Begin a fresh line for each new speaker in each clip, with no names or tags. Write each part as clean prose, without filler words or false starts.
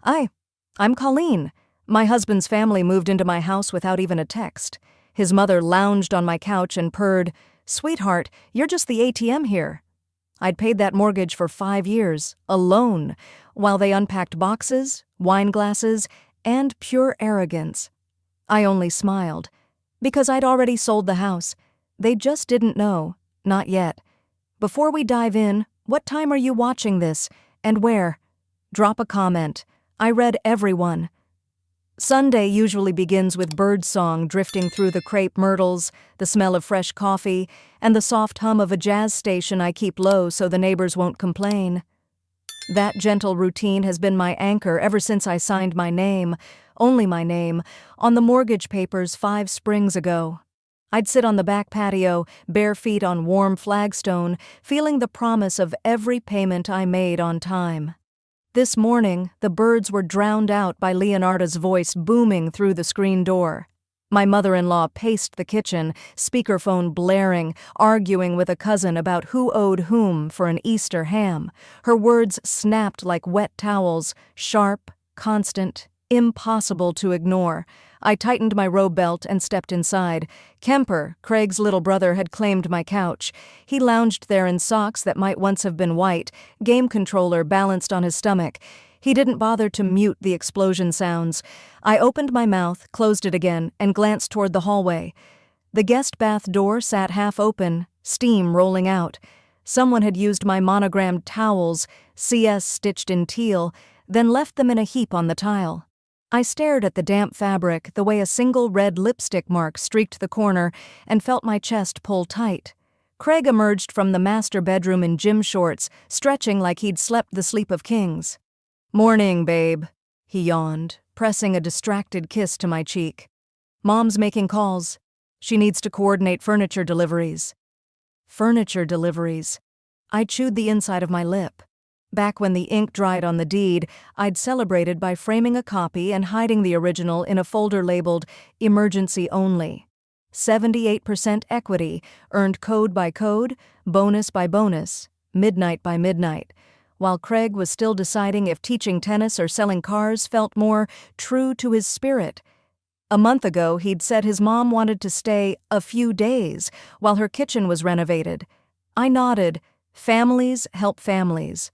Hi, I'm Colleen. My husband's family moved into my house without even a text. His mother lounged on my couch and purred, "Sweetheart, you're just the ATM here." I'd paid that mortgage for 5 years, alone, while they unpacked boxes, wine glasses, and pure arrogance. I only smiled, because I'd already sold the house. They just didn't know, not yet. Before we dive in, what time are you watching this, and where? Drop a comment. I read every one. Sunday usually begins with birdsong drifting through the crepe myrtles, the smell of fresh coffee, and the soft hum of a jazz station I keep low so the neighbors won't complain. That gentle routine has been my anchor ever since I signed my name, only my name, on the mortgage papers 5 springs ago. I'd sit on the back patio, bare feet on warm flagstone, feeling the promise of every payment I made on time. This morning, the birds were drowned out by Leonardo's voice booming through the screen door. My mother-in-law paced the kitchen, speakerphone blaring, arguing with a cousin about who owed whom for an Easter ham. Her words snapped like wet towels, sharp, constant, impossible to ignore. I tightened my robe belt and stepped inside. Kemper, Craig's little brother, had claimed my couch. He lounged there in socks that might once have been white, game controller balanced on his stomach. He didn't bother to mute the explosion sounds. I opened my mouth, closed it again, and glanced toward the hallway. The guest bath door sat half open, steam rolling out. Someone had used my monogrammed towels, CS stitched in teal, then left them in a heap on the tile. I stared at the damp fabric the way a single red lipstick mark streaked the corner and felt my chest pull tight. Craig emerged from the master bedroom in gym shorts, stretching like he'd slept the sleep of kings. "Morning, babe," he yawned, pressing a distracted kiss to my cheek. "Mom's making calls. She needs to coordinate furniture deliveries." Furniture deliveries. I chewed the inside of my lip. Back when the ink dried on the deed, I'd celebrated by framing a copy and hiding the original in a folder labeled "Emergency Only." 78% equity, earned code by code, bonus by bonus, midnight by midnight, while Craig was still deciding if teaching tennis or selling cars felt more true to his spirit. A month ago, he'd said his mom wanted to stay a few days while her kitchen was renovated. I nodded. Families help families.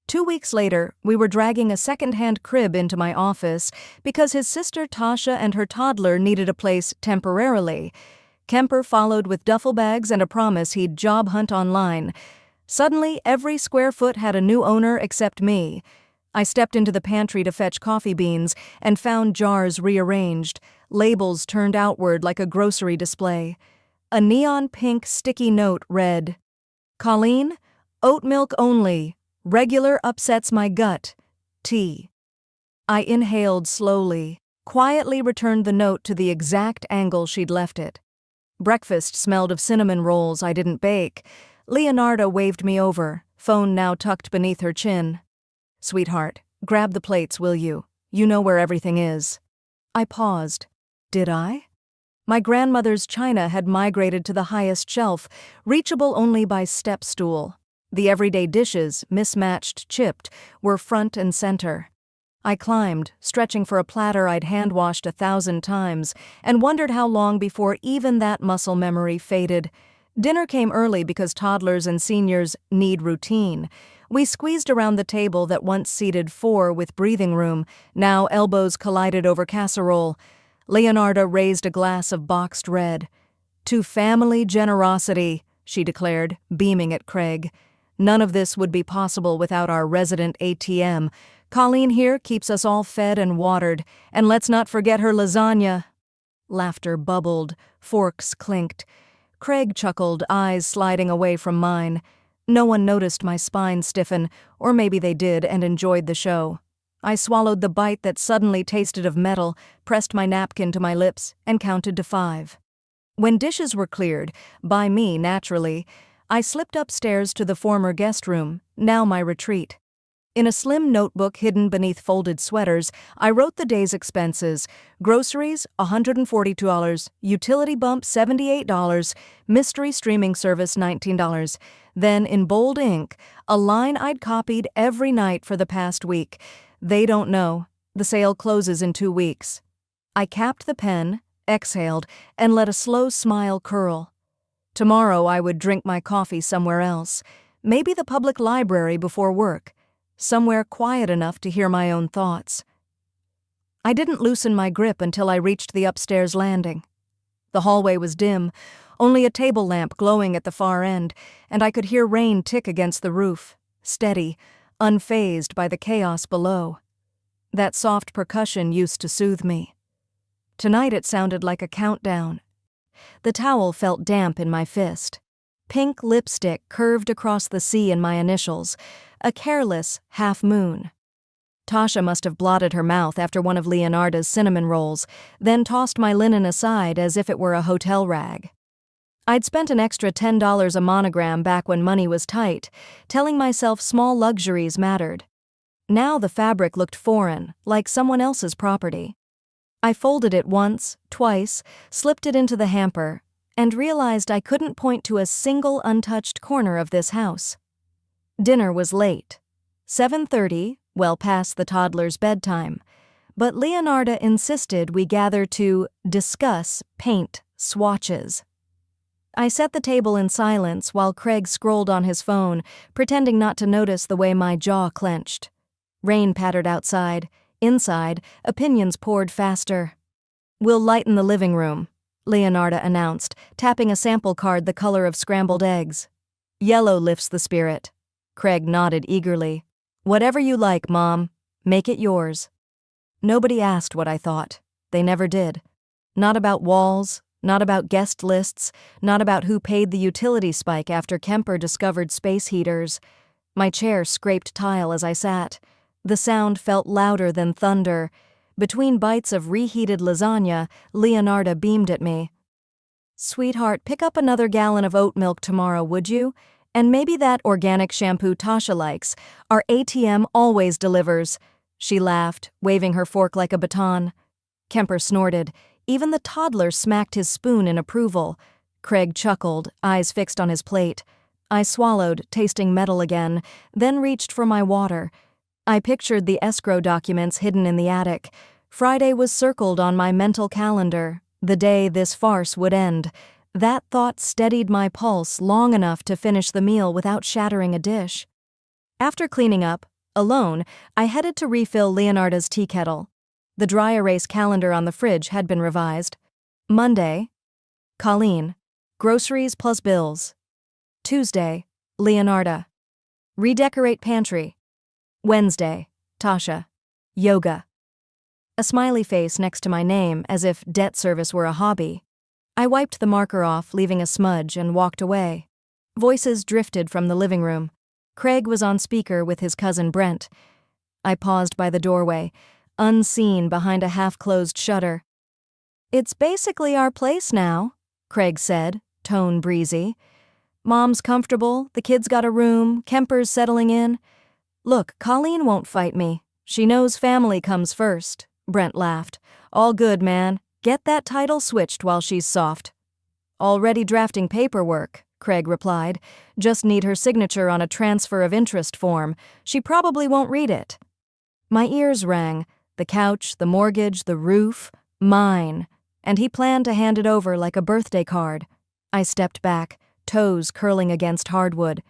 2 weeks later, we were dragging a second-hand crib into my office because his sister Tasha and her toddler needed a place temporarily. Kemper followed with duffel bags and a promise he'd job hunt online. Suddenly, every square foot had a new owner except me. I stepped into the pantry to fetch coffee beans and found jars rearranged, labels turned outward like a grocery display. A neon pink sticky note read, "Colleen, oat milk only. Regular upsets my gut. Tea." I inhaled slowly, quietly returned the note to the exact angle she'd left it. Breakfast smelled of cinnamon rolls I didn't bake. Leonardo waved me over, phone now tucked beneath her chin. "Sweetheart, grab the plates, will you? You know where everything is." I paused. Did I? My grandmother's china had migrated to the highest shelf, reachable only by step stool. The everyday dishes, mismatched, chipped, were front and center. I climbed, stretching for a platter I'd hand-washed 1,000 times, and wondered how long before even that muscle memory faded. Dinner came early because toddlers and seniors need routine. We squeezed around the table that once seated 4 with breathing room, now elbows collided over casserole. Leonardo raised a glass of boxed red. "To family generosity," she declared, beaming at Craig. None of this would be possible without our resident ATM. Colleen here keeps us all fed and watered, and let's not forget her lasagna. Laughter bubbled, forks clinked. Craig chuckled, eyes sliding away from mine. No one noticed my spine stiffen, or maybe they did and enjoyed the show. I swallowed the bite that suddenly tasted of metal, pressed my napkin to my lips, and counted to 5. When dishes were cleared, by me naturally, I slipped upstairs to the former guest room, now my retreat. In a slim notebook hidden beneath folded sweaters, I wrote the day's expenses: groceries, $142, utility bump, $78, mystery streaming service, $19. Then, in bold ink, a line I'd copied every night for the past week: "They don't know. The sale closes in 2 weeks. I capped the pen, exhaled, and let a slow smile curl. Tomorrow I would drink my coffee somewhere else, maybe the public library before work, somewhere quiet enough to hear my own thoughts. I didn't loosen my grip until I reached the upstairs landing. The hallway was dim, only a table lamp glowing at the far end, and I could hear rain tick against the roof, steady, unfazed by the chaos below. That soft percussion used to soothe me. Tonight it sounded like a countdown. The towel felt damp in my fist. Pink lipstick curved across the C in my initials, a careless half-moon. Tasha must have blotted her mouth after one of Leonarda's cinnamon rolls, then tossed my linen aside as if it were a hotel rag. I'd spent an extra $10 a monogram back when money was tight, telling myself small luxuries mattered. Now the fabric looked foreign, like someone else's property. I folded it once, twice, slipped it into the hamper, and realized I couldn't point to a single untouched corner of this house. Dinner was late. 7:30, well past the toddler's bedtime, but Leonarda insisted we gather to discuss paint swatches. I set the table in silence while Craig scrolled on his phone, pretending not to notice the way my jaw clenched. Rain pattered outside. Inside, opinions poured faster. "We'll lighten the living room," Leonarda announced, tapping a sample card the color of scrambled eggs. "Yellow lifts the spirit." Craig nodded eagerly. "Whatever you like, Mom. Make it yours." Nobody asked what I thought. They never did. Not about walls, not about guest lists, not about who paid the utility spike after Kemper discovered space heaters. My chair scraped tile as I sat. The sound felt louder than thunder. Between bites of reheated lasagna, Leonarda beamed at me. "Sweetheart, pick up another gallon of oat milk tomorrow, would you? And maybe that organic shampoo Tasha likes. Our ATM always delivers." She laughed, waving her fork like a baton. Kemper snorted. Even the toddler smacked his spoon in approval. Craig chuckled, eyes fixed on his plate. I swallowed, tasting metal again, then reached for my water. I pictured the escrow documents hidden in the attic. Friday was circled on my mental calendar, the day this farce would end. That thought steadied my pulse long enough to finish the meal without shattering a dish. After cleaning up, alone, I headed to refill Leonarda's tea kettle. The dry erase calendar on the fridge had been revised. Monday, Colleen, groceries plus bills. Tuesday, Leonarda, redecorate pantry. Wednesday, Tasha, yoga. A smiley face next to my name, as if debt service were a hobby. I wiped the marker off, leaving a smudge, and walked away. Voices drifted from the living room. Craig was on speaker with his cousin Brent. I paused by the doorway, unseen behind a half-closed shutter. "It's basically our place now," Craig said, tone breezy. "Mom's comfortable, the kids got a room, Kemper's settling in. Look, Colleen won't fight me. She knows family comes first," Brent laughed. "All good, man. Get that title switched while she's soft." "Already drafting paperwork," Craig replied. "Just need her signature on a transfer of interest form. She probably won't read it." My ears rang. The couch, the mortgage, the roof. Mine. And he planned to hand it over like a birthday card. I stepped back, toes curling against hardwood.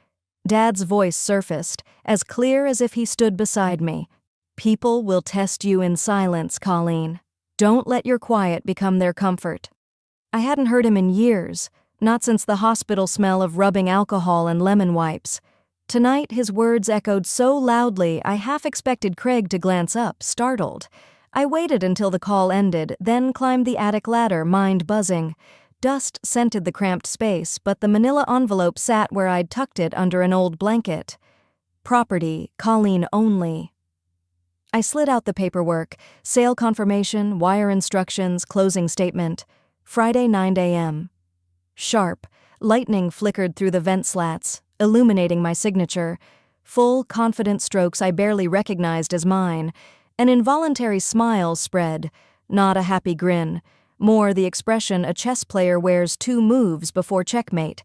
Dad's voice surfaced, as clear as if he stood beside me. "People will test you in silence, Colleen. Don't let your quiet become their comfort." I hadn't heard him in years, not since the hospital smell of rubbing alcohol and lemon wipes. Tonight, his words echoed so loudly I half expected Craig to glance up, startled. I waited until the call ended, then climbed the attic ladder, mind buzzing. Dust scented the cramped space, but the manila envelope sat where I'd tucked it under an old blanket. Property, Colleen only. I slid out the paperwork, sale confirmation, wire instructions, closing statement. Friday 9 a.m. Sharp, lightning flickered through the vent slats, illuminating my signature. Full, confident strokes I barely recognized as mine. An involuntary smile spread, not a happy grin. More the expression a chess player wears 2 moves before checkmate.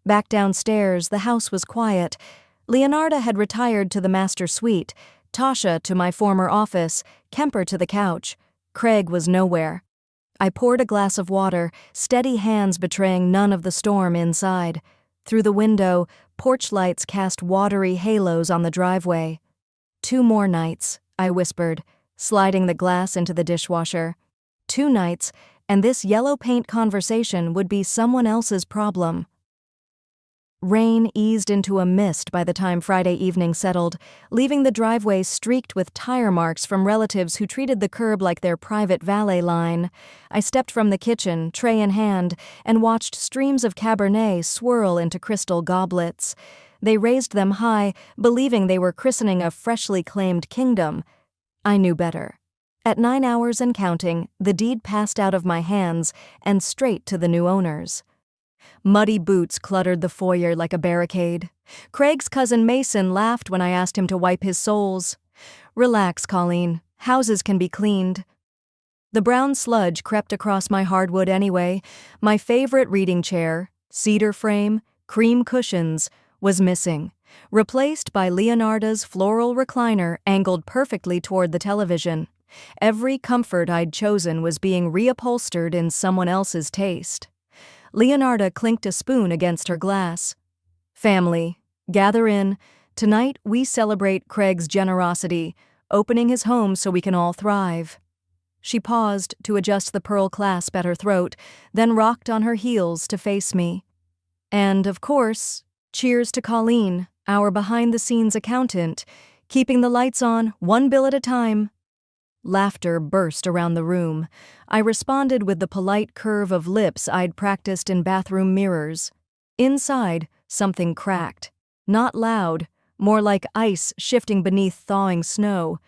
Back downstairs, the house was quiet. Leonarda had retired to the master suite, Tasha to my former office, Kemper to the couch. Craig was nowhere. I poured a glass of water, steady hands betraying none of the storm inside. Through the window, porch lights cast watery halos on the driveway. 2 more nights, I whispered, sliding the glass into the dishwasher. 2 nights, and this yellow paint conversation would be someone else's problem. Rain eased into a mist by the time Friday evening settled, leaving the driveway streaked with tire marks from relatives who treated the curb like their private valet line. I stepped from the kitchen, tray in hand, and watched streams of Cabernet swirl into crystal goblets. They raised them high, believing they were christening a freshly claimed kingdom. I knew better. At 9 hours and counting, the deed passed out of my hands and straight to the new owners. Muddy boots cluttered the foyer like a barricade. Craig's cousin Mason laughed when I asked him to wipe his soles. "Relax, Colleen. Houses can be cleaned." The brown sludge crept across my hardwood anyway. My favorite reading chair, cedar frame, cream cushions, was missing, replaced by Leonardo's floral recliner angled perfectly toward the television. Every comfort I'd chosen was being reupholstered in someone else's taste. Leonarda clinked a spoon against her glass. "Family, gather in. Tonight we celebrate Craig's generosity, opening his home so we can all thrive." She paused to adjust the pearl clasp at her throat, then rocked on her heels to face me. "And, of course, cheers to Colleen, our behind-the-scenes accountant, keeping the lights on, 1 bill at a time." Laughter burst around the room. I responded with the polite curve of lips I'd practiced in bathroom mirrors. Inside, something cracked. Not loud, more like ice shifting beneath thawing snow.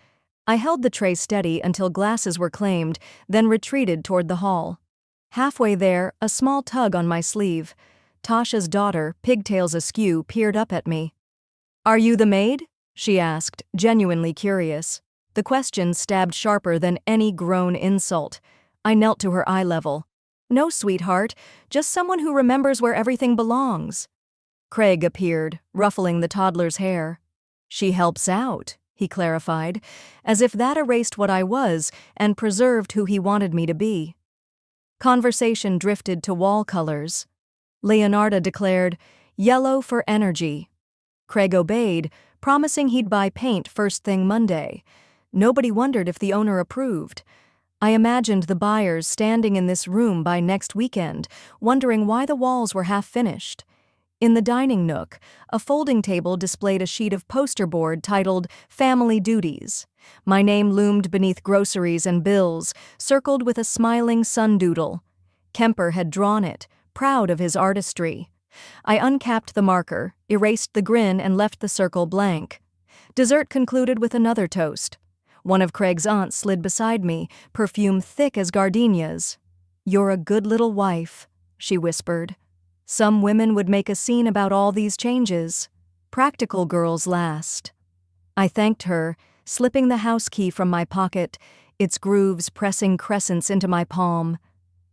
I held the tray steady until glasses were claimed, then retreated toward the hall. Halfway there, a small tug on my sleeve. Tasha's daughter, pigtails askew, peered up at me. "Are you the maid?" she asked, genuinely curious. The question stabbed sharper than any grown insult. I knelt to her eye level. "No, sweetheart, just someone who remembers where everything belongs." Craig appeared, ruffling the toddler's hair. "She helps out," he clarified, as if that erased what I was and preserved who he wanted me to be. Conversation drifted to wall colors. Leonarda declared, "Yellow for energy." Craig obeyed, promising he'd buy paint first thing Monday. Nobody wondered if the owner approved. I imagined the buyers standing in this room by next weekend, wondering why the walls were half finished. In the dining nook, a folding table displayed a sheet of poster board titled "Family Duties." My name loomed beneath groceries and bills, circled with a smiling sundoodle. Kemper had drawn it, proud of his artistry. I uncapped the marker, erased the grin, and left the circle blank. Dessert concluded with another toast. One of Craig's aunts slid beside me, perfume thick as gardenias. "You're a good little wife," she whispered. Some women would make a scene about all these changes. Practical girls last. I thanked her, slipping the house key from my pocket, its grooves pressing crescents into my palm.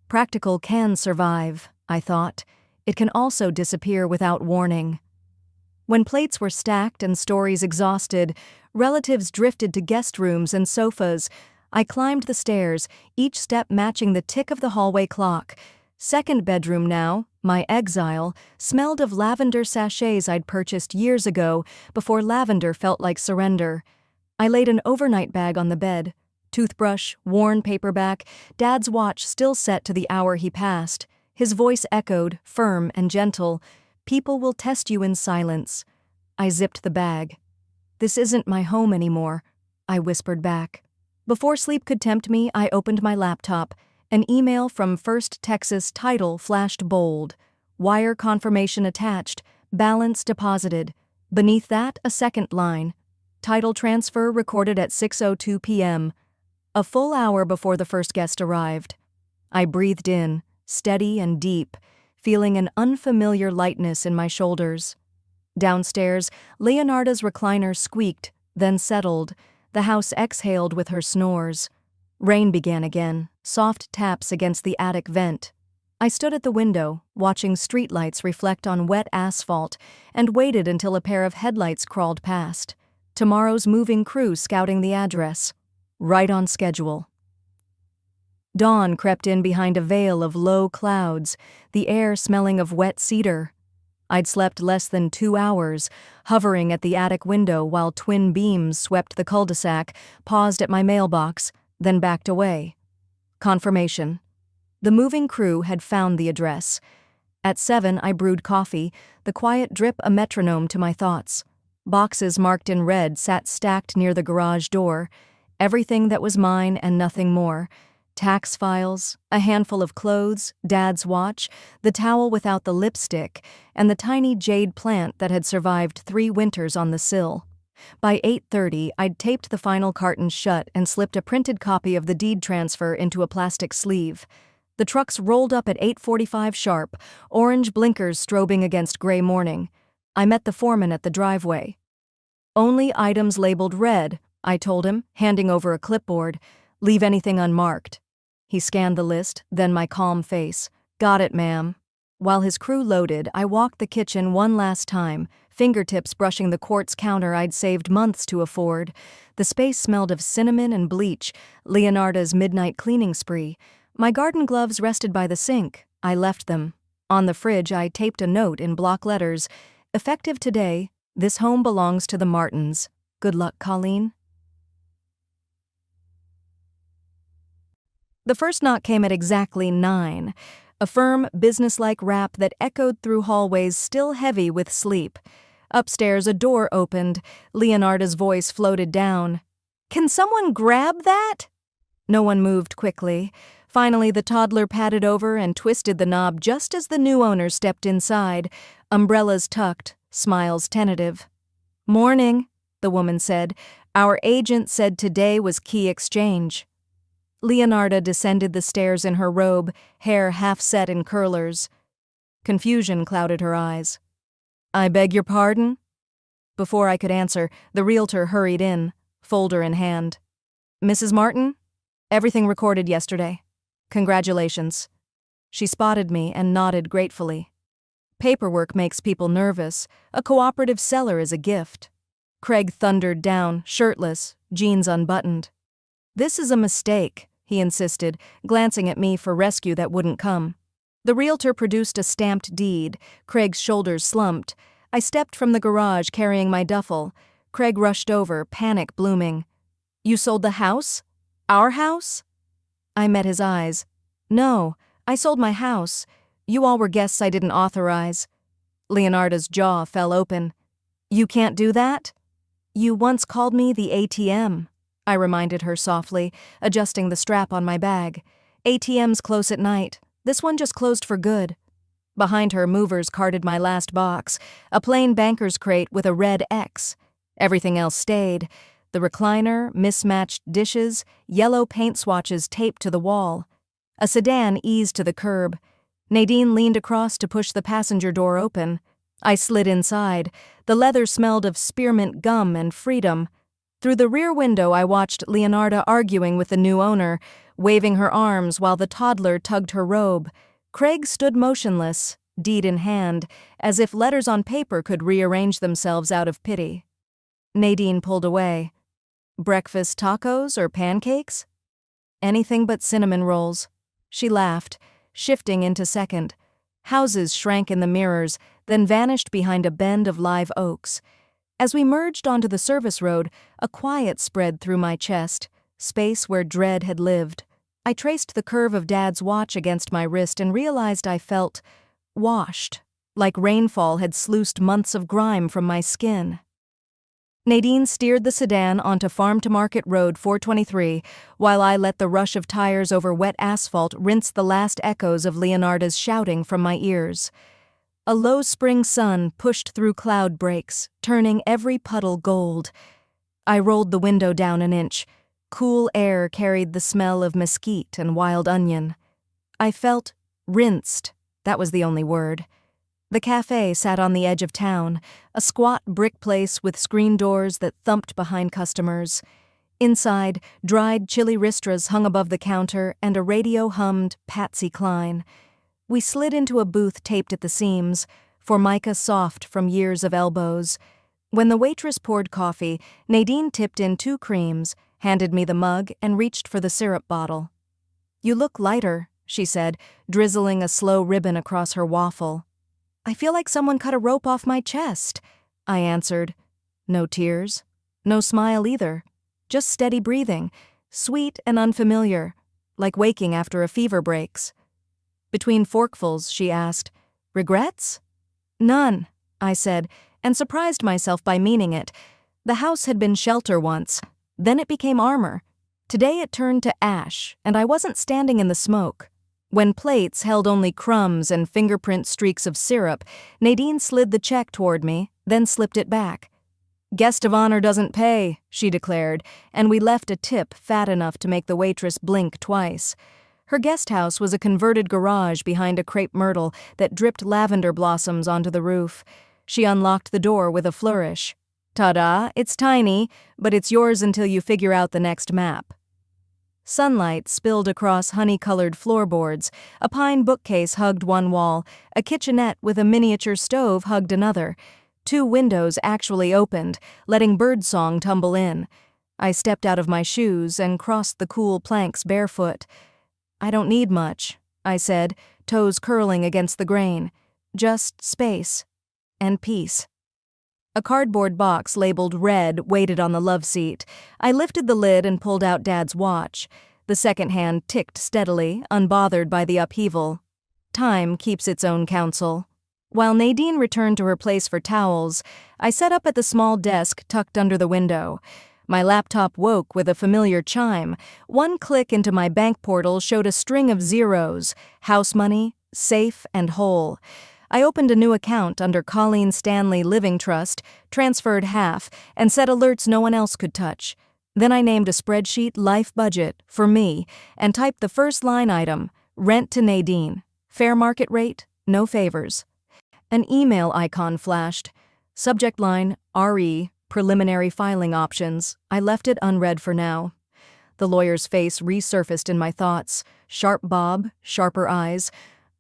Practical can survive, I thought. It can also disappear without warning. When plates were stacked and stories exhausted, relatives drifted to guest rooms and sofas. I climbed the stairs, each step matching the tick of the hallway clock. Second bedroom now, my exile, smelled of lavender sachets I'd purchased years ago, before lavender felt like surrender. I laid an overnight bag on the bed. Toothbrush, worn paperback, Dad's watch still set to the hour he passed. His voice echoed, firm and gentle. "People will test you in silence." I zipped the bag. "This isn't my home anymore," I whispered back. Before sleep could tempt me, I opened my laptop. An email from First Texas Title flashed bold. Wire confirmation attached, balance deposited. Beneath that, a second line. Title transfer recorded at 6:02 p.m. A full hour before the first guest arrived. I breathed in, steady and deep, feeling an unfamiliar lightness in my shoulders. Downstairs, Leonarda's recliner squeaked, then settled. The house exhaled with her snores. Rain began again, soft taps against the attic vent. I stood at the window, watching streetlights reflect on wet asphalt, and waited until a pair of headlights crawled past. Tomorrow's moving crew scouting the address. right on schedule. Dawn crept in behind a veil of low clouds, the air smelling of wet cedar. I'd slept less than 2 hours, hovering at the attic window while twin beams swept the cul-de-sac, paused at my mailbox, then backed away. Confirmation. The moving crew had found the address. At 7, I brewed coffee, the quiet drip a metronome to my thoughts. Boxes marked in red sat stacked near the garage door. Everything that was mine and nothing more. Tax files, a handful of clothes, Dad's watch, the towel without the lipstick, and the tiny jade plant that had survived 3 winters on the sill. By 8:30, I'd taped the final carton shut and slipped a printed copy of the deed transfer into a plastic sleeve. The trucks rolled up at 8:45 sharp, orange blinkers strobing against gray morning. I met the foreman at the driveway. "Only items labeled red," I told him, handing over a clipboard. "Leave anything unmarked." He scanned the list, then my calm face. "Got it, ma'am." While his crew loaded, I walked the kitchen one last time, fingertips brushing the quartz counter I'd saved months to afford. The space smelled of cinnamon and bleach, Leonarda's midnight cleaning spree. My garden gloves rested by the sink. I left them. On the fridge, I taped a note in block letters. "Effective today, this home belongs to the Martins. Good luck, Colleen." The first knock came at exactly 9, a firm, businesslike rap that echoed through hallways still heavy with sleep. Upstairs, a door opened. Leonarda's voice floated down. "Can someone grab that?" No one moved quickly. Finally, the toddler padded over and twisted the knob just as the new owner stepped inside, umbrellas tucked, smiles tentative. "Morning," the woman said. "Our agent said today was key exchange." Leonarda descended the stairs in her robe, hair half set in curlers. Confusion clouded her eyes. "I beg your pardon?" Before I could answer, the realtor hurried in, folder in hand. "Mrs. Martin? Everything recorded yesterday. Congratulations." She spotted me and nodded gratefully. "Paperwork makes people nervous. A cooperative seller is a gift." Craig thundered down, shirtless, jeans unbuttoned. "This is a mistake," he insisted, glancing at me for rescue that wouldn't come. The realtor produced a stamped deed. Craig's shoulders slumped. I stepped from the garage carrying my duffel. Craig rushed over, panic blooming. "You sold the house? Our house?" I met his eyes. "No, I sold my house. You all were guests I didn't authorize." Leonarda's jaw fell open. "You can't do that?" "You once called me the ATM." I reminded her softly, adjusting the strap on my bag. "ATM's close at night. This one just closed for good." Behind her, movers carted my last box, a plain banker's crate with a red X. Everything else stayed. The recliner, mismatched dishes, yellow paint swatches taped to the wall. A sedan eased to the curb. Nadine leaned across to push the passenger door open. I slid inside. The leather smelled of spearmint gum and freedom. Through the rear window, I watched Leonarda arguing with the new owner, waving her arms while the toddler tugged her robe. Craig stood motionless, deed in hand, as if letters on paper could rearrange themselves out of pity. Nadine pulled away. "Breakfast tacos or pancakes?" "Anything but cinnamon rolls." She laughed, shifting into second. Houses shrank in the mirrors, then vanished behind a bend of live oaks. As we merged onto the service road, a quiet spread through my chest, space where dread had lived. I traced the curve of Dad's watch against my wrist and realized I felt washed, like rainfall had sluiced months of grime from my skin. Nadine steered the sedan onto Farm-to-Market Road 423, while I let the rush of tires over wet asphalt rinse the last echoes of Leonarda's shouting from my ears. A low spring sun pushed through cloud breaks, turning every puddle gold. I rolled the window down an inch. Cool air carried the smell of mesquite and wild onion. I felt rinsed. That was the only word. The cafe sat on the edge of town, a squat brick place with screen doors that thumped behind customers. Inside, dried chili ristras hung above the counter and a radio hummed Patsy Cline. We slid into a booth taped at the seams, formica soft from years of elbows. When the waitress poured coffee, Nadine tipped in 2 creams, handed me the mug, and reached for the syrup bottle. "You look lighter," she said, drizzling a slow ribbon across her waffle. "I feel like someone cut a rope off my chest," I answered. No tears, no smile either, just steady breathing, sweet and unfamiliar, like waking after a fever breaks. Between forkfuls, she asked, "Regrets?" "None," I said, and surprised myself by meaning it. The house had been shelter once, then it became armor. Today it turned to ash, and I wasn't standing in the smoke. When plates held only crumbs and fingerprint streaks of syrup, Nadine slid the check toward me, then slipped it back. "Guest of honor doesn't pay," she declared, and we left a tip fat enough to make the waitress blink twice. Her guest house was a converted garage behind a crepe myrtle that dripped lavender blossoms onto the roof. She unlocked the door with a flourish. "Ta-da, it's tiny, but it's yours until you figure out the next map." Sunlight spilled across honey-colored floorboards, a pine bookcase hugged one wall, a kitchenette with a miniature stove hugged another. 2 windows actually opened, letting birdsong tumble in. I stepped out of my shoes and crossed the cool planks barefoot. "I don't need much," I said, toes curling against the grain. "Just space. And peace." A cardboard box labeled red waited on the love seat. I lifted the lid and pulled out Dad's watch. The second hand ticked steadily, unbothered by the upheaval. Time keeps its own counsel. While Nadine returned to her place for towels, I sat up at the small desk tucked under the window. My laptop woke with a familiar chime. One click into my bank portal showed a string of zeros: house money, safe, and whole. I opened a new account under Colleen Stanley Living Trust, transferred half, and set alerts no one else could touch. Then I named a spreadsheet life budget for me and typed the first line item, rent to Nadine. Fair market rate, no favors. An email icon flashed. Subject line, RE, preliminary filing options. I left it unread for now. The lawyer's face resurfaced in my thoughts. Sharp bob, sharper eyes.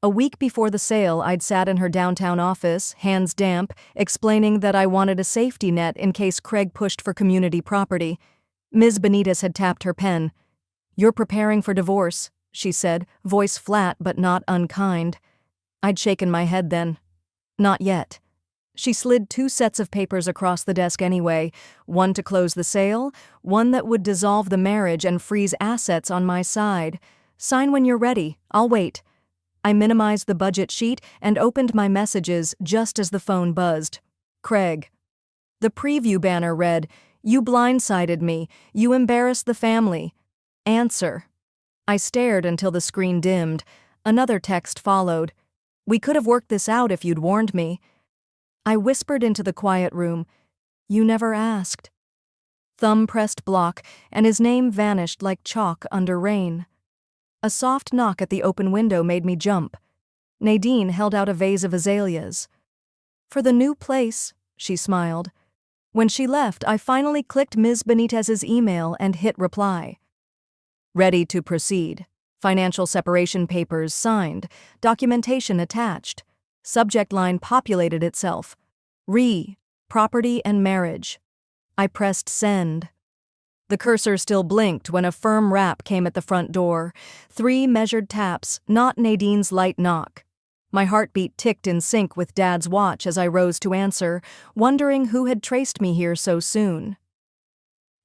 A week before the sale, I'd sat in her downtown office, hands damp, explaining that I wanted a safety net in case Craig pushed for community property. Ms. Benitez had tapped her pen. "You're preparing for divorce," she said, voice flat but not unkind. I'd shaken my head then. "Not yet." She slid 2 sets of papers across the desk anyway, one to close the sale, one that would dissolve the marriage and freeze assets on my side. "Sign when you're ready. I'll wait." I minimized the budget sheet and opened my messages just as the phone buzzed. Craig. The preview banner read, "You blindsided me. You embarrassed the family. Answer." I stared until the screen dimmed. Another text followed. "We could have worked this out if you'd warned me." I whispered into the quiet room, "You never asked." Thumb pressed block, and his name vanished like chalk under rain. A soft knock at the open window made me jump. Nadine held out a vase of azaleas. "For the new place," she smiled. When she left, I finally clicked Ms. Benitez's email and hit reply. "Ready to proceed. Financial separation papers signed. Documentation attached." Subject line populated itself. Property and marriage. I pressed send. The cursor still blinked when a firm rap came at the front door. 3 measured taps, not Nadine's light knock. My heartbeat ticked in sync with Dad's watch as I rose to answer, wondering who had traced me here so soon.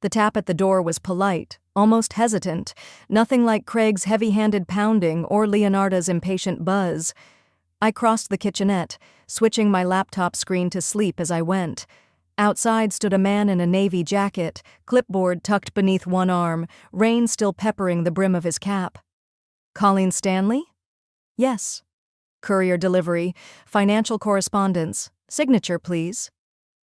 The tap at the door was polite, almost hesitant, nothing like Craig's heavy-handed pounding or Leonarda's impatient buzz. I crossed the kitchenette, switching my laptop screen to sleep as I went. Outside stood a man in a navy jacket, clipboard tucked beneath one arm, rain still peppering the brim of his cap. "Colleen Stanley?" "Yes." "Courier delivery, financial correspondence, signature please."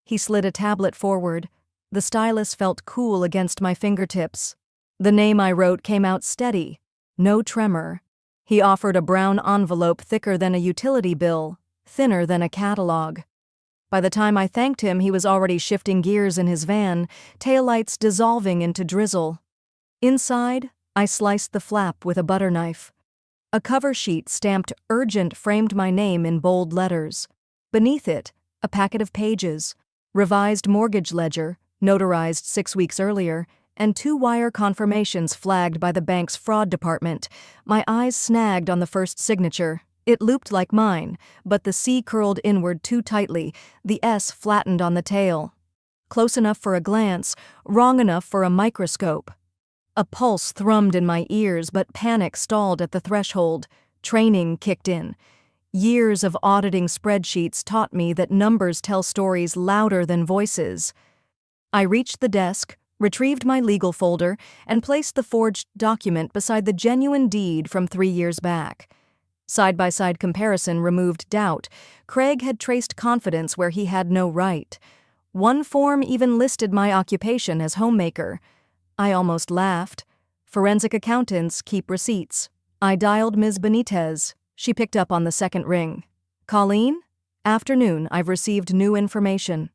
He slid a tablet forward. The stylus felt cool against my fingertips. The name I wrote came out steady, no tremor. He offered a brown envelope thicker than a utility bill, thinner than a catalog. By the time I thanked him, he was already shifting gears in his van, taillights dissolving into drizzle. Inside, I sliced the flap with a butter knife. A cover sheet stamped urgent framed my name in bold letters. Beneath it, a packet of pages, revised mortgage ledger, notarized 6 weeks earlier, and 2 wire confirmations flagged by the bank's fraud department. My eyes snagged on the first signature. It looped like mine, but the C curled inward too tightly, the S flattened on the tail. Close enough for a glance, wrong enough for a microscope. A pulse thrummed in my ears, but panic stalled at the threshold. Training kicked in. Years of auditing spreadsheets taught me that numbers tell stories louder than voices. I reached the desk, retrieved my legal folder, and placed the forged document beside the genuine deed from 3 years back. Side-by-side comparison removed doubt. Craig had traced confidence where he had no right. One form even listed my occupation as homemaker. I almost laughed. Forensic accountants keep receipts. I dialed Ms. Benitez. She picked up on the second ring. Colleen? Afternoon, I've received new information.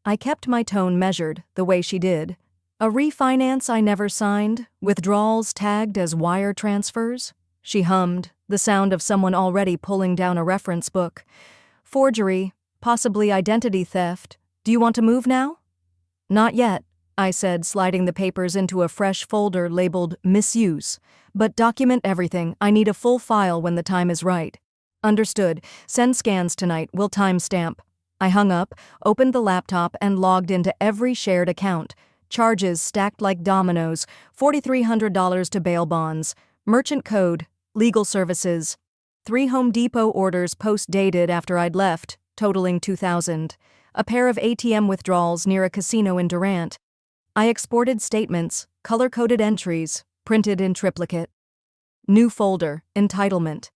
I kept my tone measured, the way she did. A refinance I never signed, withdrawals tagged as wire transfers. She hummed, the sound of someone already pulling down a reference book. Forgery, possibly identity theft. Do you want to move now? Not yet, I said, sliding the papers into a fresh folder labeled Misuse. But document everything. I need a full file when the time is right. Understood. Send scans tonight. We'll timestamp. I hung up, opened the laptop, and logged into every shared account. Charges stacked like dominoes, $4,300 to bail bonds, merchant code, legal services. 3 Home Depot orders post-dated after I'd left, totaling $2,000. A pair of ATM withdrawals near a casino in Durant. I exported statements, color-coded entries, printed in triplicate. New folder, entitlement.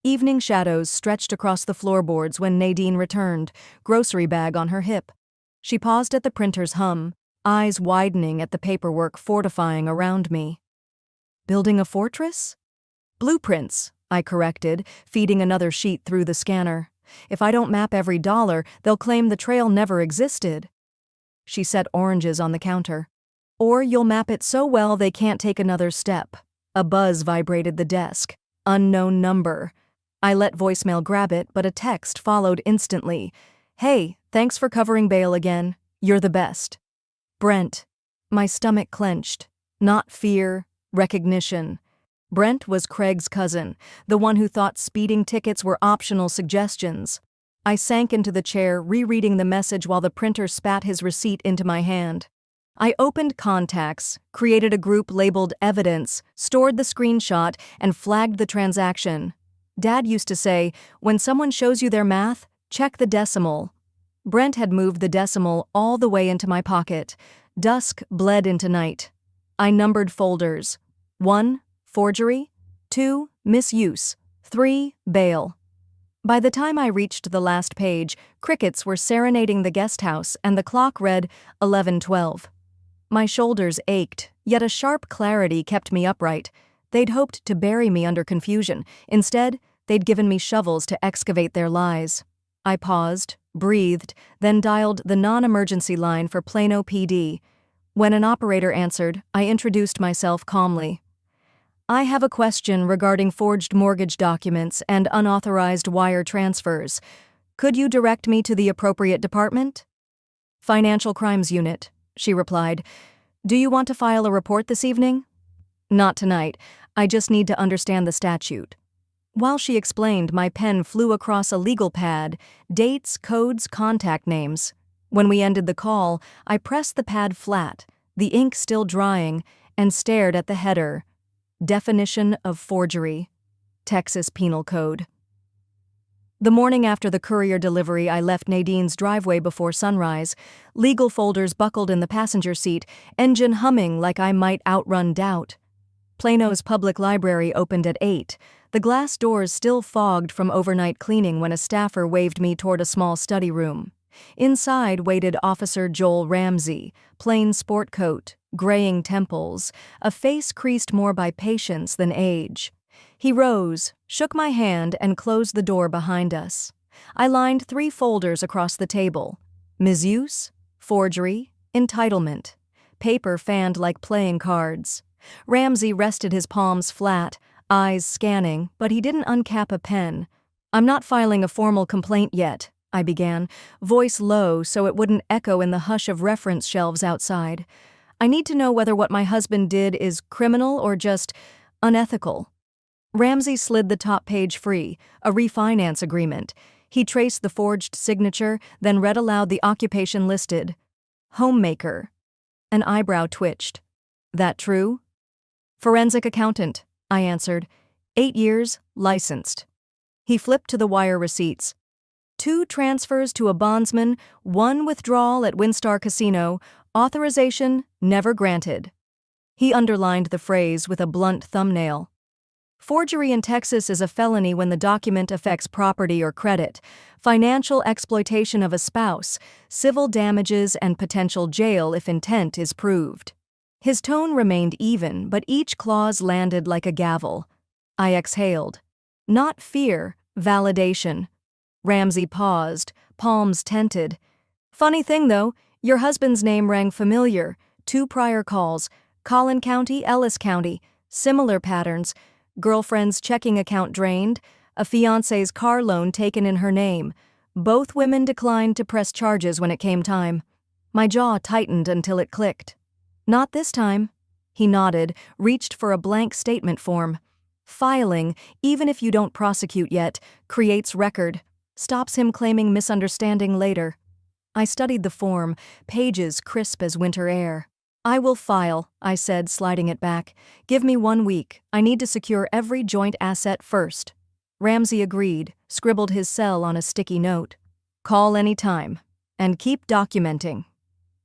Evening shadows stretched across the floorboards when Nadine returned, grocery bag on her hip. She paused at the printer's hum, eyes widening at the paperwork fortifying around me. Building a fortress? Blueprints, I corrected, feeding another sheet through the scanner. If I don't map every dollar, they'll claim the trail never existed. She set oranges on the counter. Or you'll map it so well they can't take another step. A buzz vibrated the desk. Unknown number. I let voicemail grab it, but a text followed instantly. Hey, thanks for covering bail again. You're the best. Brent. My stomach clenched. Not fear, recognition. Brent was Craig's cousin, the one who thought speeding tickets were optional suggestions. I sank into the chair, rereading the message while the printer spat his receipt into my hand. I opened contacts, created a group labeled Evidence, stored the screenshot, and flagged the transaction. Dad used to say, when someone shows you their math, check the decimal. Brent had moved the decimal all the way into my pocket. Dusk bled into night. I numbered folders. 1. Forgery. 2. Misuse. 3. Bail. By the time I reached the last page, crickets were serenading the guest house and the clock read 11:12. My shoulders ached, yet a sharp clarity kept me upright. They'd hoped to bury me under confusion. Instead, they'd given me shovels to excavate their lies. I paused, breathed, then dialed the non-emergency line for Plano PD. When an operator answered, I introduced myself calmly. I have a question regarding forged mortgage documents and unauthorized wire transfers. Could you direct me to the appropriate department? Financial Crimes Unit, she replied. Do you want to file a report this evening? Not tonight. I just need to understand the statute. While she explained, my pen flew across a legal pad, dates, codes, contact names. When we ended the call, I pressed the pad flat, the ink still drying, and stared at the header. Definition of forgery. Texas Penal Code. The morning after the courier delivery, I left Nadine's driveway before sunrise, legal folders buckled in the passenger seat, engine humming like I might outrun doubt. Plano's public library opened at 8, the glass doors still fogged from overnight cleaning when a staffer waved me toward a small study room. Inside waited Officer Joel Ramsey, plain sport coat, graying temples, a face creased more by patience than age. He rose, shook my hand, and closed the door behind us. I lined 3 folders across the table. Misuse, forgery, entitlement. Paper fanned like playing cards. Ramsey rested his palms flat, eyes scanning, but he didn't uncap a pen. I'm not filing a formal complaint yet, I began, voice low so it wouldn't echo in the hush of reference shelves outside. I need to know whether what my husband did is criminal or just unethical. Ramsey slid the top page free, a refinance agreement. He traced the forged signature, then read aloud the occupation listed. Homemaker. An eyebrow twitched. That true? Forensic accountant, I answered. 8 years, licensed. He flipped to the wire receipts. 2 transfers to a bondsman, 1 withdrawal at Windstar Casino, authorization never granted. He underlined the phrase with a blunt thumbnail. Forgery in Texas is a felony when the document affects property or credit, financial exploitation of a spouse, civil damages, and potential jail if intent is proved. His tone remained even, but each clause landed like a gavel. I exhaled. Not fear, validation. Ramsey paused, palms tented. Funny thing, though, your husband's name rang familiar. 2 prior calls, Collin County, Ellis County, similar patterns. Girlfriend's checking account drained, a fiancé's car loan taken in her name. Both women declined to press charges when it came time. My jaw tightened until it clicked. Not this time. He nodded, reached for a blank statement form. Filing, even if you don't prosecute yet, creates record, stops him claiming misunderstanding later. I studied the form, pages crisp as winter air. I will file, I said, sliding it back. Give me 1 week. I need to secure every joint asset first. Ramsey agreed, scribbled his cell on a sticky note. Call any time. And keep documenting.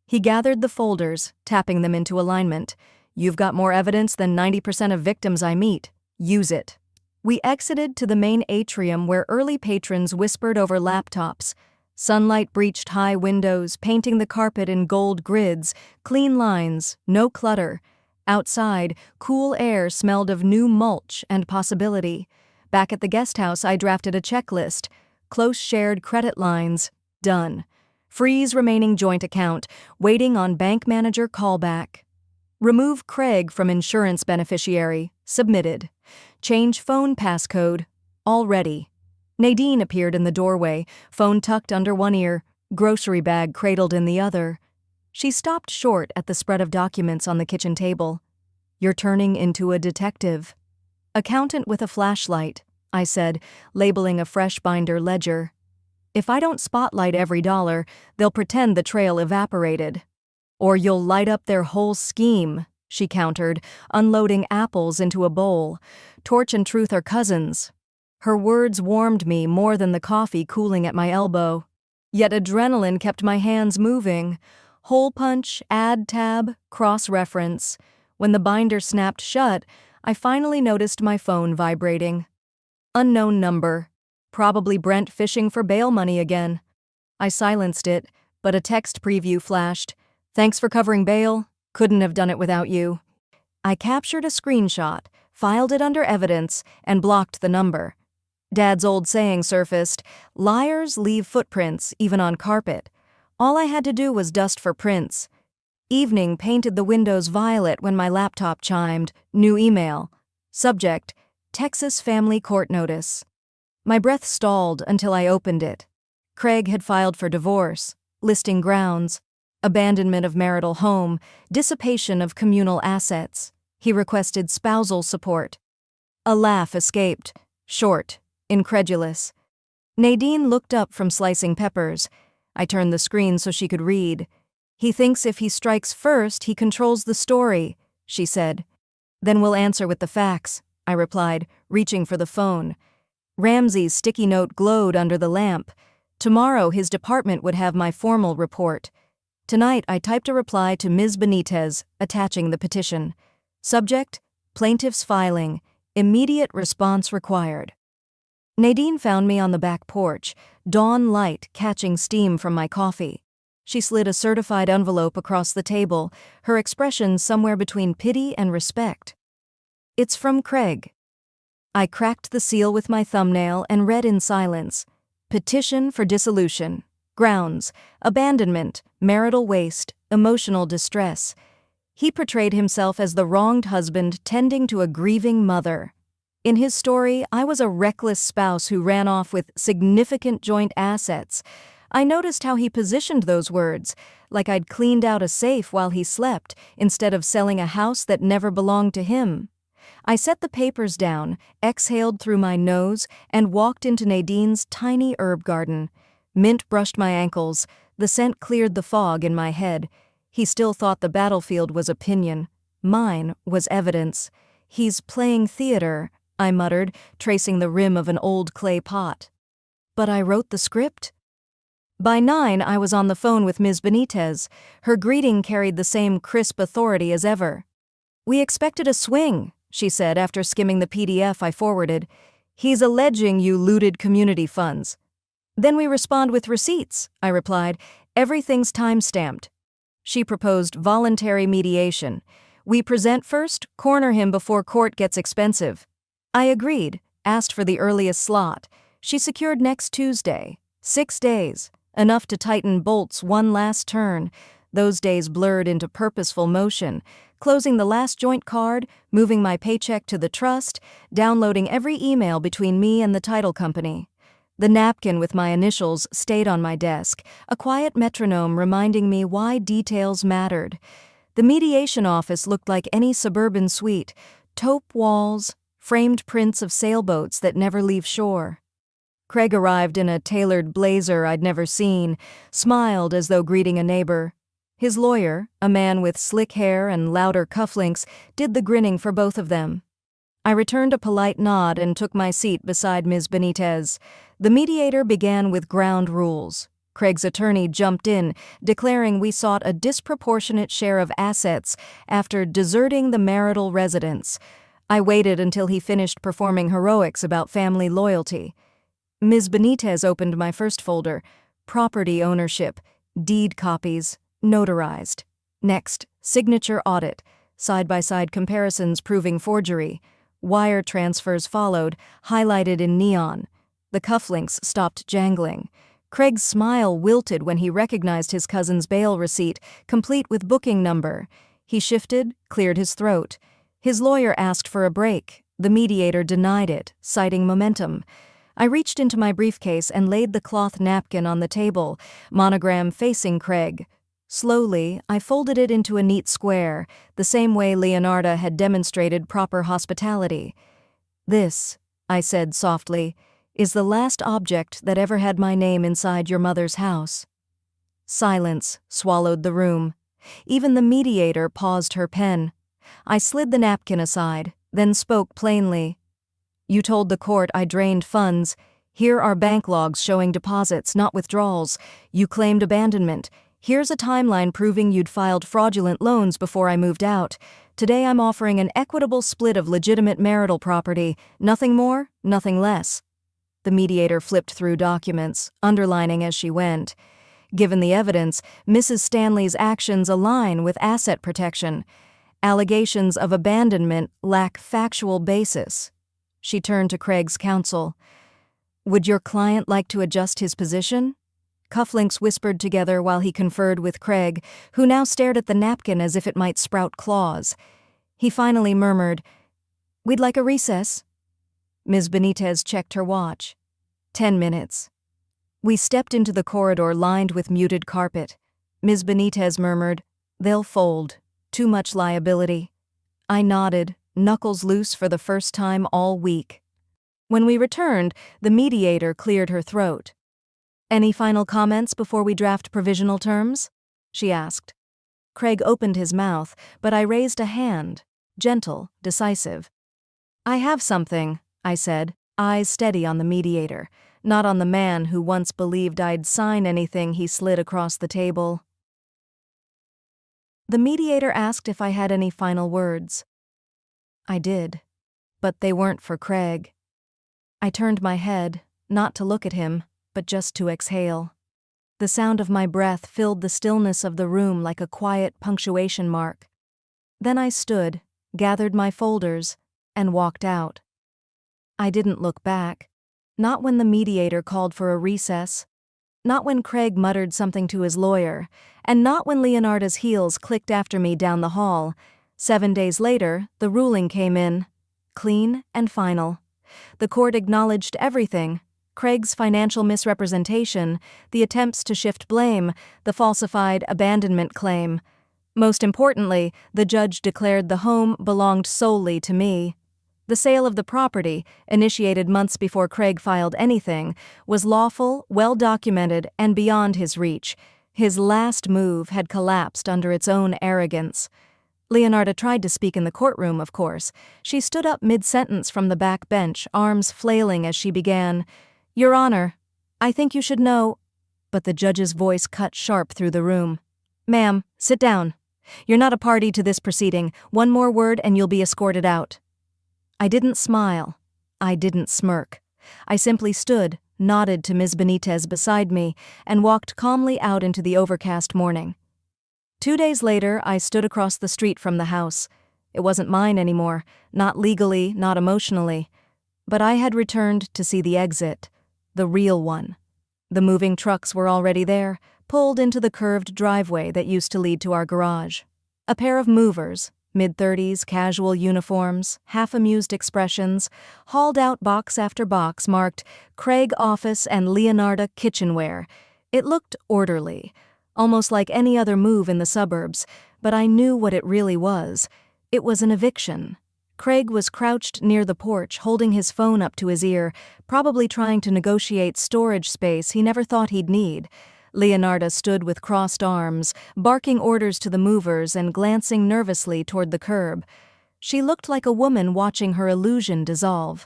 He gathered the folders, tapping them into alignment. You've got more evidence than 90% of victims I meet. Use it. We exited to the main atrium where early patrons whispered over laptops. Sunlight breached high windows, painting the carpet in gold grids, clean lines, no clutter. Outside, cool air smelled of new mulch and possibility. Back at the guest house, I drafted a checklist. Close shared credit lines. Done. Freeze remaining joint account, waiting on bank manager callback. Remove Craig from insurance beneficiary. Submitted. Change phone passcode. All ready. Nadine appeared in the doorway, phone tucked under one ear, grocery bag cradled in the other. She stopped short at the spread of documents on the kitchen table. You're turning into a detective. Accountant with a flashlight, I said, labeling a fresh binder ledger. If I don't spotlight every dollar, they'll pretend the trail evaporated. Or you'll light up their whole scheme, she countered, unloading apples into a bowl. Torch and truth are cousins. Her words warmed me more than the coffee cooling at my elbow. Yet adrenaline kept my hands moving. Hole punch, add tab, cross-reference. When the binder snapped shut, I finally noticed my phone vibrating. Unknown number. Probably Brent fishing for bail money again. I silenced it, but a text preview flashed. Thanks for covering bail. Couldn't have done it without you. I captured a screenshot, filed it under evidence, and blocked the number. Dad's old saying surfaced, liars leave footprints, even on carpet. All I had to do was dust for prints. Evening painted the windows violet when my laptop chimed, new email. Subject, Texas Family Court Notice. My breath stalled until I opened it. Craig had filed for divorce, listing grounds, abandonment of marital home, dissipation of communal assets. He requested spousal support. A laugh escaped, short, incredulous. Nadine looked up from slicing peppers. I turned the screen so she could read. He thinks if he strikes first, he controls the story, she said. Then we'll answer with the facts, I replied, reaching for the phone. Ramsey's sticky note glowed under the lamp. Tomorrow his department would have my formal report. Tonight I typed a reply to Ms. Benitez, attaching the petition. Subject, plaintiff's filing. Immediate response required. Nadine found me on the back porch, dawn light catching steam from my coffee. She slid a certified envelope across the table, her expression somewhere between pity and respect. It's from Craig. I cracked the seal with my thumbnail and read in silence. Petition for dissolution. Grounds, abandonment, marital waste, emotional distress. He portrayed himself as the wronged husband tending to a grieving mother. In his story, I was a reckless spouse who ran off with significant joint assets. I noticed how he positioned those words, like I'd cleaned out a safe while he slept, instead of selling a house that never belonged to him. I set the papers down, exhaled through my nose, and walked into Nadine's tiny herb garden. Mint brushed my ankles. The scent cleared the fog in my head. He still thought the battlefield was opinion. Mine was evidence. "He's playing theater," I muttered, tracing the rim of an old clay pot. But I wrote the script. By 9, I was on the phone with Ms. Benitez. Her greeting carried the same crisp authority as ever. "We expected a swing," she said after skimming the PDF I forwarded. "He's alleging you looted community funds." "Then we respond with receipts," I replied. "Everything's time-stamped." She proposed voluntary mediation. "We present first, corner him before court gets expensive." I agreed, asked for the earliest slot. She secured next Tuesday. 6 days, enough to tighten bolts one last turn. Those days blurred into purposeful motion, closing the last joint card, moving my paycheck to the trust, downloading every email between me and the title company. The napkin with my initials stayed on my desk, a quiet metronome reminding me why details mattered. The mediation office looked like any suburban suite, taupe walls, framed prints of sailboats that never leave shore. Craig arrived in a tailored blazer I'd never seen, smiled as though greeting a neighbor. His lawyer, a man with slick hair and louder cufflinks, did the grinning for both of them. I returned a polite nod and took my seat beside Ms. Benitez. The mediator began with ground rules. Craig's attorney jumped in, declaring we sought a disproportionate share of assets after deserting the marital residence. I waited until he finished performing heroics about family loyalty. Ms. Benitez opened my first folder: property ownership, deed copies, notarized. Next, signature audit, side-by-side comparisons proving forgery. Wire transfers followed, highlighted in neon. The cufflinks stopped jangling. Craig's smile wilted when he recognized his cousin's bail receipt, complete with booking number. He shifted, cleared his throat. His lawyer asked for a break. The mediator denied it, citing momentum. I reached into my briefcase and laid the cloth napkin on the table, monogram facing Craig. Slowly, I folded it into a neat square, the same way Leonarda had demonstrated proper hospitality. "This," I said softly, "is the last object that ever had my name inside your mother's house." Silence swallowed the room. Even the mediator paused her pen. I slid the napkin aside, then spoke plainly. "You told the court I drained funds. Here are bank logs showing deposits, not withdrawals. You claimed abandonment. Here's a timeline proving you'd filed fraudulent loans before I moved out. Today I'm offering an equitable split of legitimate marital property. Nothing more, nothing less." The mediator flipped through documents, underlining as she went. Given the evidence, Mrs. Stanley's actions align with asset protection. Allegations of abandonment lack factual basis. She turned to Craig's counsel. "Would your client like to adjust his position?" Cufflinks whispered together while he conferred with Craig, who now stared at the napkin as if it might sprout claws. He finally murmured, "We'd like a recess." Ms. Benitez checked her watch. 10 minutes. We stepped into the corridor lined with muted carpet. Ms. Benitez murmured, "They'll fold. Too much liability." I nodded, knuckles loose for the first time all week. When we returned, the mediator cleared her throat. "Any final comments before we draft provisional terms?" she asked. Craig opened his mouth, but I raised a hand, gentle, decisive. "I have something," I said, eyes steady on the mediator, not on the man who once believed I'd sign anything he slid across the table. The mediator asked if I had any final words. I did, but they weren't for Craig. I turned my head, not to look at him, but just to exhale. The sound of my breath filled the stillness of the room like a quiet punctuation mark. Then I stood, gathered my folders, and walked out. I didn't look back, not when the mediator called for a recess, not when Craig muttered something to his lawyer, and not when Leonarda's heels clicked after me down the hall. 7 days later, the ruling came in, clean and final. The court acknowledged everything, Craig's financial misrepresentation, the attempts to shift blame, the falsified abandonment claim. Most importantly, the judge declared the home belonged solely to me. The sale of the property, initiated months before Craig filed anything, was lawful, well-documented, and beyond his reach. His last move had collapsed under its own arrogance. Leonarda tried to speak in the courtroom, of course. She stood up mid-sentence from the back bench, arms flailing as she began, "Your Honor, I think you should know—" But the judge's voice cut sharp through the room. "Ma'am, sit down. You're not a party to this proceeding. One more word and you'll be escorted out." I didn't smile. I didn't smirk. I simply stood, nodded to Ms. Benitez beside me, and walked calmly out into the overcast morning. 2 days later, I stood across the street from the house. It wasn't mine anymore, not legally, not emotionally. But I had returned to see the exit, the real one. The moving trucks were already there, pulled into the curved driveway that used to lead to our garage. A pair of movers, mid-30s, casual uniforms, half-amused expressions, hauled out box after box marked Craig Office and Leonarda Kitchenware. It looked orderly, almost like any other move in the suburbs, but I knew what it really was. It was an eviction. Craig was crouched near the porch, holding his phone up to his ear, probably trying to negotiate storage space he never thought he'd need. Leonarda stood with crossed arms, barking orders to the movers and glancing nervously toward the curb. She looked like a woman watching her illusion dissolve.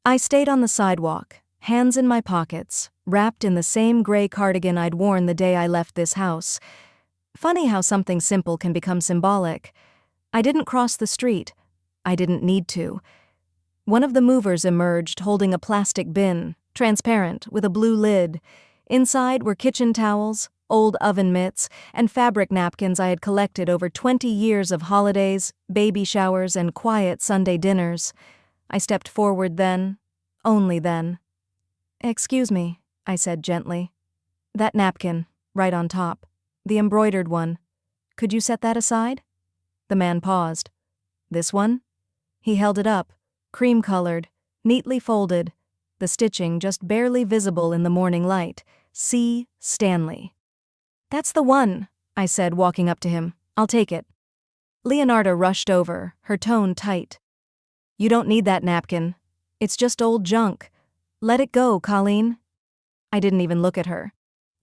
I stayed on the sidewalk, hands in my pockets, wrapped in the same gray cardigan I'd worn the day I left this house. Funny how something simple can become symbolic. I didn't cross the street. I didn't need to. One of the movers emerged holding a plastic bin, transparent, with a blue lid. Inside were kitchen towels, old oven mitts, and fabric napkins I had collected over 20 years of holidays, baby showers, and quiet Sunday dinners. I stepped forward then, only then. "Excuse me," I said gently. "That napkin, right on top, the embroidered one. Could you set that aside?" The man paused. "This one?" He held it up, cream-colored, neatly folded, the stitching just barely visible in the morning light. C. Stanley. "That's the one," I said, walking up to him. "I'll take it." Leonarda rushed over, her tone tight. "You don't need that napkin. It's just old junk. Let it go, Colleen." I didn't even look at her.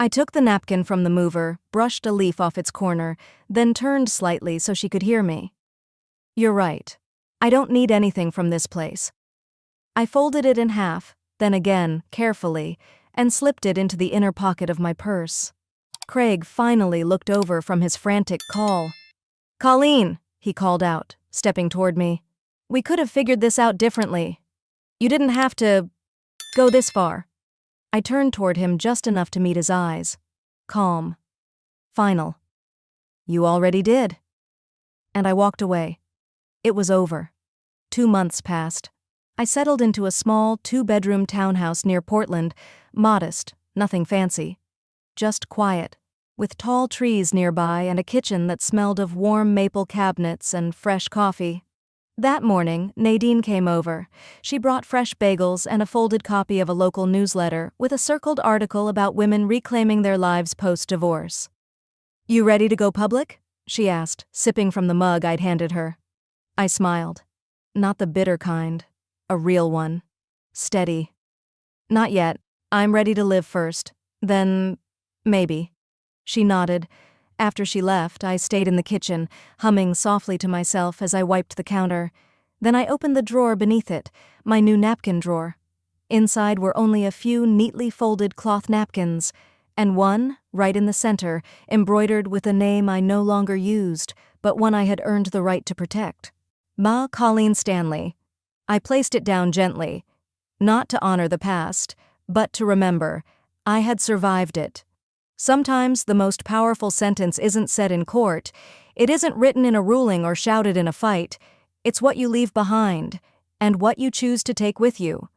I took the napkin from the mover, brushed a leaf off its corner, then turned slightly so she could hear me. "You're right. I don't need anything from this place." I folded it in half, then again, carefully, and slipped it into the inner pocket of my purse. Craig finally looked over from his frantic call. "Colleen," he called out, stepping toward me. "We could have figured this out differently. You didn't have to go this far." I turned toward him just enough to meet his eyes. Calm. Final. "You already did." And I walked away. It was over. 2 months passed. I settled into a small 2-bedroom townhouse near Portland, modest, nothing fancy. Just quiet, with tall trees nearby and a kitchen that smelled of warm maple cabinets and fresh coffee. That morning, Nadine came over. She brought fresh bagels and a folded copy of a local newsletter with a circled article about women reclaiming their lives post-divorce. "You ready to go public?" she asked, sipping from the mug I'd handed her. I smiled. Not the bitter kind. A real one. Steady. "Not yet. I'm ready to live first. Then, maybe." She nodded. After she left, I stayed in the kitchen, humming softly to myself as I wiped the counter. Then I opened the drawer beneath it, my new napkin drawer. Inside were only a few neatly folded cloth napkins, and one, right in the center, embroidered with a name I no longer used, but one I had earned the right to protect. Ma Colleen Stanley. I placed it down gently, not to honor the past, but to remember. I had survived it. Sometimes the most powerful sentence isn't said in court. It isn't written in a ruling or shouted in a fight. It's what you leave behind, and what you choose to take with you.